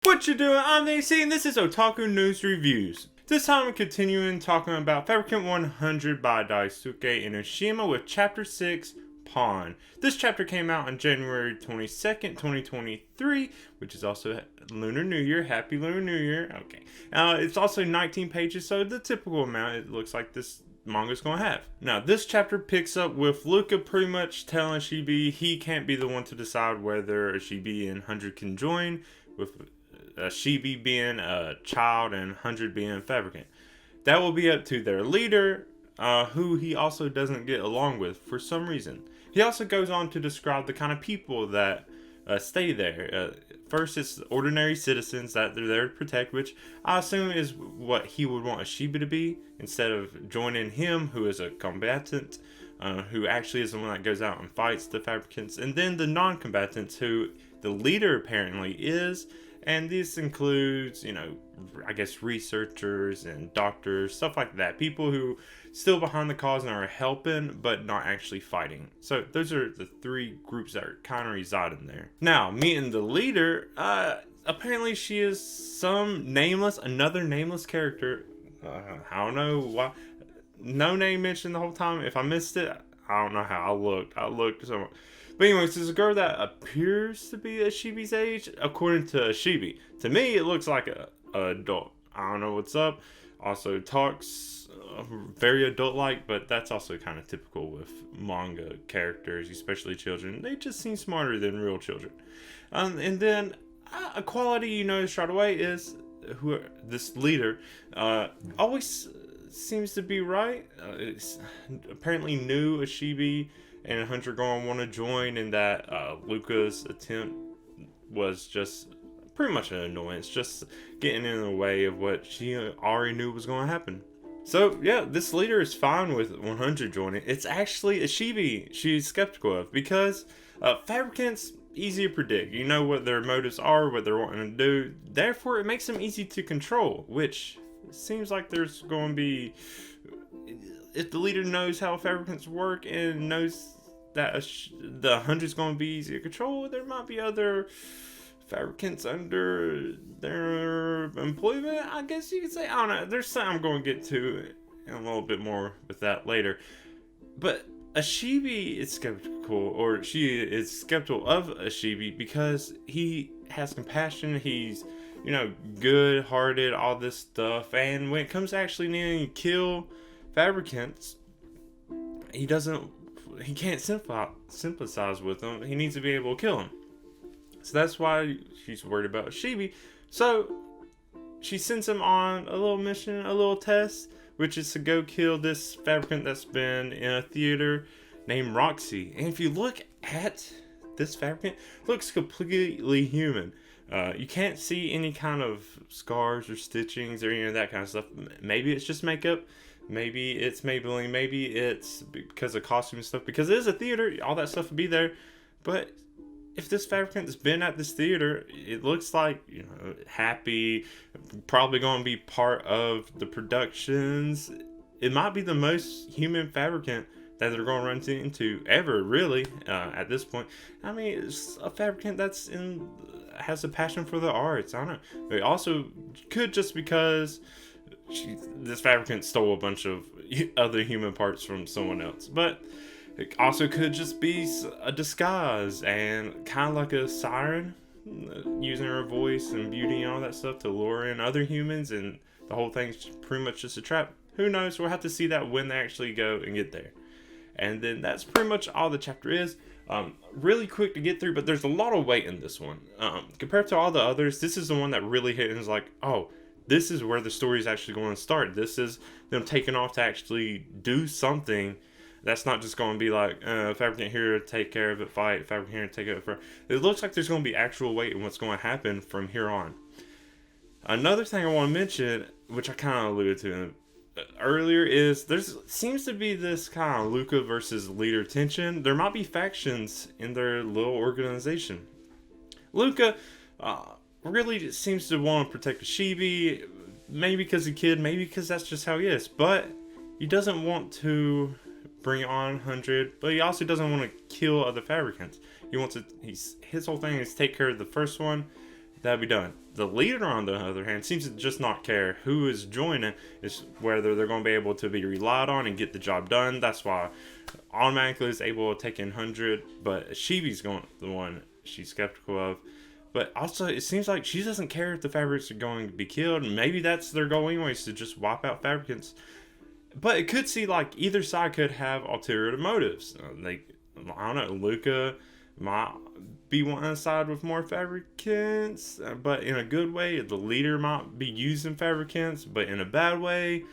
What you doing? I'm AC and this is Otaku News Reviews. This time I'm continuing talking about Fabricant 100 by Daisuke Enoshima with Chapter 6, Pawn. This chapter came out on January 22nd, 2023, which is also Lunar New Year. Happy Lunar New Year. Okay. It's also 19 pages, so the typical amount it looks like this manga's gonna have. Now, this chapter picks up with Luca pretty much telling Shibi he can't be the one to decide whether Shibi and 100 can join, with Shibi being a child and 100 being Fabricant. That will be up to their leader, who he also doesn't get along with for some reason. He also goes on to describe the kind of people that stay there. First, it's ordinary citizens that they're there to protect, which I assume is what he would want a Shiba to be, instead of joining him, who is a combatant, who actually is the one that goes out and fights the Fabricants. And then the non-combatants, who the leader apparently is. And this includes, I guess researchers and doctors, stuff like that. People who still behind the cause and are helping, but not actually fighting. So those are the three groups that are kind of residing there. Now, meeting the leader, apparently she is another nameless character. I don't know why. No name mentioned the whole time. If I missed it, I don't know how. I looked somewhere. But anyways, there's a girl that appears to be a Shibi's age, according to Shibi. To me, it looks like a adult. I don't know what's up. Also talks very adult-like, but that's also kind of typical with manga characters, especially children. They just seem smarter than real children. And then a quality you notice right away is this leader always seems to be right. It's apparently knew a Shibi and 100 going to want to join, and that Luca's attempt was just pretty much an annoyance, just getting in the way of what she already knew was going to happen. So yeah, this leader is fine with 100 joining. It's actually a Shibi she's skeptical of, because Fabricants easy to predict. You know what their motives are, what they're wanting to do. Therefore, it makes them easy to control, which seems like there's going to be, if the leader knows how Fabricants work and knows that the 100's going to be easy to control, there might be other Fabricants under their employment, I guess you could say. I don't know. There's something I'm going to get to and a little bit more with that later. But a Shibi is skeptical, or she is skeptical of a Shibi because he has compassion, he's, good-hearted, all this stuff. And when it comes to actually needing to kill Fabricants, he can't sympathize with them. He needs to be able to kill them. So that's why she's worried about Shibi. So she sends him on a little mission, a little test, which is to go kill this Fabricant that's been in a theater named Roxy. And if you look at this Fabricant, it looks completely human. You can't see any kind of scars or stitchings or any of that kind of stuff. Maybe it's just makeup. Maybe it's Maybelline. Maybe it's because of costume and stuff. Because it is a theater, all that stuff would be there. But if this Fabricant has been at this theater, it looks like, happy, probably going to be part of the productions. It might be the most human Fabricant that they're going to run into ever, really, at this point. I mean, it's a Fabricant has a passion for the arts. I don't know. It also could just because this Fabricant stole a bunch of other human parts from someone else. But it also could just be a disguise, and kind of like a siren, using her voice and beauty and all that stuff to lure in other humans, and the whole thing's pretty much just a trap. Who knows? We'll have to see that when they actually go and get there. And then that's pretty much all the chapter is. Really quick to get through, but there's a lot of weight in this one. Compared to all the others, this is the one that really hit and is like, oh, this is where the story is actually going to start. This is them taking off to actually do something. That's not just going to be like, Fabricant here to take care of it, fight, Fabricant here to take it. It looks like there's going to be actual weight in what's going to happen from here on. Another thing I want to mention, which I kind of alluded to earlier, is seems to be this kind of Luca versus leader tension. There might be factions in their little organization. Luca really seems to want to protect the Shibi, maybe because he's a kid, maybe because that's just how he is. But he doesn't want to bring on 100, but he also doesn't want to kill other Fabricants. He wants to. His whole thing is take care of the first one, that'd be done. The leader, on the other hand, seems to just not care who is joining. It's whether they're going to be able to be relied on and get the job done. That's why automatically is able to take in 100, but Shibi's going the one she's skeptical of. But also, it seems like she doesn't care if the Fabrics are going to be killed. Maybe that's their goal anyways, to just wipe out Fabricants. But it could see like either side could have ulterior motives. I don't know, Luca might be wanting to side with more Fabricants, but in a good way. The leader might be using Fabricants, but in a bad way.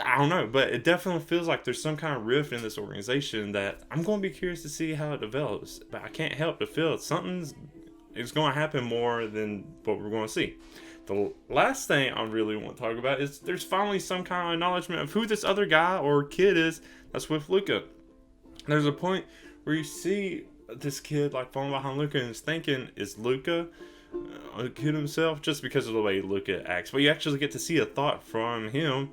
I don't know, but it definitely feels like there's some kind of rift in this organization that I'm going to be curious to see how it develops. But I can't help to feel something's going to happen more than what we're going to see. The last thing I really want to talk about is there's finally some kind of acknowledgement of who this other guy or kid is that's with Luca. There's a point where you see this kid like falling behind Luca and is thinking, is Luca a kid himself, just because of the way Luca acts. But you actually get to see a thought from him,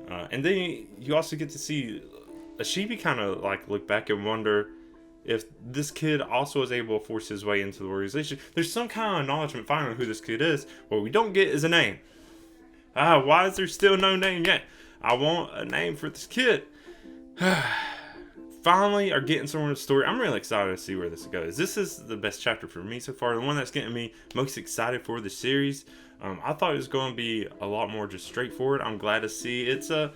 and then you also get to see Ashibi kind of like look back and wonder if this kid also is able to force his way into the organization. There's some kind of acknowledgement finally who this kid is. What we don't get is a name. Why is there still no name yet? I want a name for this kid. Finally are getting somewhere in the story. I'm really excited to see where this goes. This is the best chapter for me so far. The one that's getting me most excited for the series. I thought it was going to be a lot more just straightforward. I'm glad to see it's a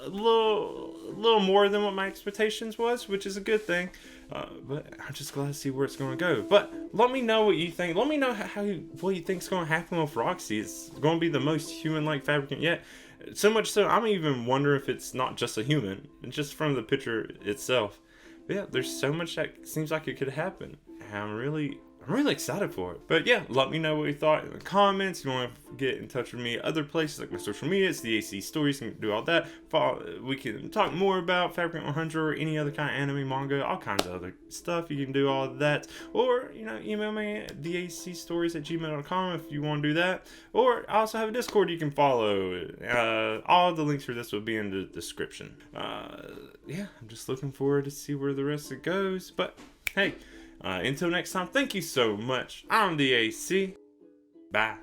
little more than what my expectations was, which is a good thing. But I'm just glad to see where it's going to go. But let me know what you think. Let me know what you think is going to happen with Roxy. It's going to be the most human-like Fabricant yet. So much so, I'm even wondering if it's not just a human, just from the picture itself. But yeah, there's so much that seems like it could happen. And I'm really excited for it. But yeah, let me know what you thought in the comments. If you want to get in touch with me other places like my social media, it's the AC Stories. You can do all that. We can talk more about Fabricant 100 or any other kind of anime, manga, all kinds of other stuff. You can do all of that. Or, email me at theacstories@gmail.com if you want to do that. Or I also have a Discord you can follow. All the links for this will be in the description. Yeah, I'm just looking forward to see where the rest of it goes. But hey, until next time, thank you so much. I'm the AC. Bye.